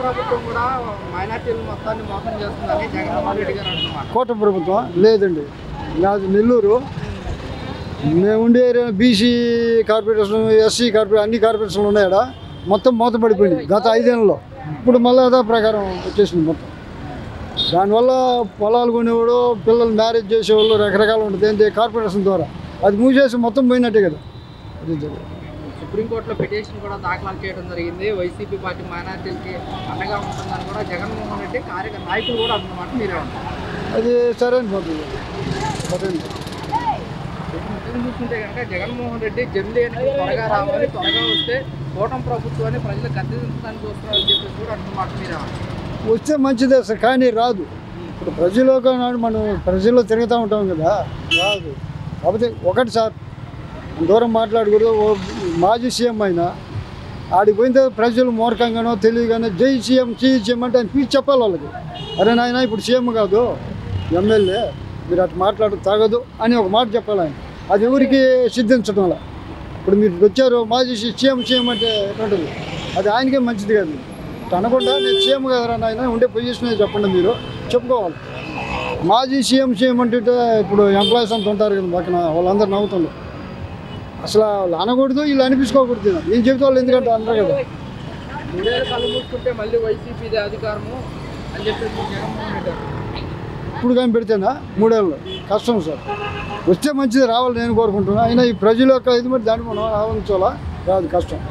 ప్రభుత్వం కూడా మైనార్టీలు మొత్తాన్ని మోసం చేస్తుందని జగన్మోహన్ రెడ్డి గారు అంటున్నారు. కూటమి ప్రభుత్వం లేదండి. నాది నెల్లూరు. మేము ఉండే area BC corporation, SC corporation, అన్ని కార్పొరేషన్లు ఉన్నాయా మొత్తం మూతపడిపోయింది గత 5 ఏళ్ళలో. ఇప్పుడు మళ్ళీ అదే ప్రకారం వచ్చేసింది మొత్తం. దానివల్ల పొలాలు కొనేవాడు, పిల్లలు మ్యారేజ్ చేసేవాళ్ళు రకరకాలు ఉంటుంది. ఏంటి కార్పొరేషన్ ద్వారా అది మూసేసి మొత్తం పోయినట్టే కదా. అది సుప్రీంకోర్టులో పిటిషన్ కూడా దాఖలు చేయడం జరిగింది. వైసీపీ పార్టీ మైనార్టీలకి అండగా ఉంటుందని కూడా జగన్మోహన్ రెడ్డి నాయకులు కూడా అన్నమాట. మీరే ఉంటారు అది సరైన పద్ధతి. చూస్తుంటే కనుక జగన్మోహన్ రెడ్డి జల్దీ త్వరగా రావాలి, త్వరగా వస్తే కూటమి ప్రభుత్వాన్ని ప్రజలు గద్దెదించడానికి చూస్తున్నారని చెప్పేసి కూడా అంటున్నమాట. మీరే వస్తే మంచిదే సార్, కానీ రాదు. ఇప్పుడు ప్రజల్లో మనం ప్రజల్లో తిరుగుతూ ఉంటాం కదా, రాదు. కాకపోతే ఒకటి సార్, దూరం మాట్లాడకూడదు. మాజీ సీఎం అయినా ఆడికి పోయిన తర్వాత ప్రజలు మూర్ఖంగానో తెలియగానో జై సీఎం అంటే ఆయన పిలిచి చెప్పాలి వాళ్ళకి. అరే నాయన ఇప్పుడు సీఎం కాదు ఎమ్మెల్యే, మీరు అటు మాట్లాడు తగదు అని ఒక మాట చెప్పాలి ఆయన. అది ఎవరికి సిద్ధించడం వల్ల ఇప్పుడు మీరు వచ్చారు మాజీ సీఎం అంటే ఉంటుంది, అది ఆయనకే మంచిది కాదు. అనకుండా నేను సీఎం కదరా నాయన, ఉండే పొజిషన్ చెప్పండి, మీరు చెప్పుకోవాలి. మాజీ సీఎం అంటే ఇప్పుడు ఎంప్లాయీస్ అంతా ఉంటారు కదా పక్కన, వాళ్ళందరూ నవ్వుతుండ్రు. అసలు వాళ్ళు అనకూడదు, వీళ్ళు అనిపించుకోకూడదు. ఏం చెబితే వాళ్ళు ఎందుకంటే అంటారు కదా. 3 ఏళ్ళు కళ్ళు మూసుకుంటే మళ్ళీ వైసీపీదే అధికారము అని చెప్పేసి జగన్మోహన్ రెడ్డి గారు ఇప్పుడు కానీ పెడితేనా 3 ఏళ్ళు కష్టం సార్. వస్తే మంచిది రావాలి నేను కోరుకుంటున్నాను. అయినా ఈ ప్రజల యొక్క ఇది మరి దాన్ని మనం ఆహ్వానించాలా, రాదు, కష్టం.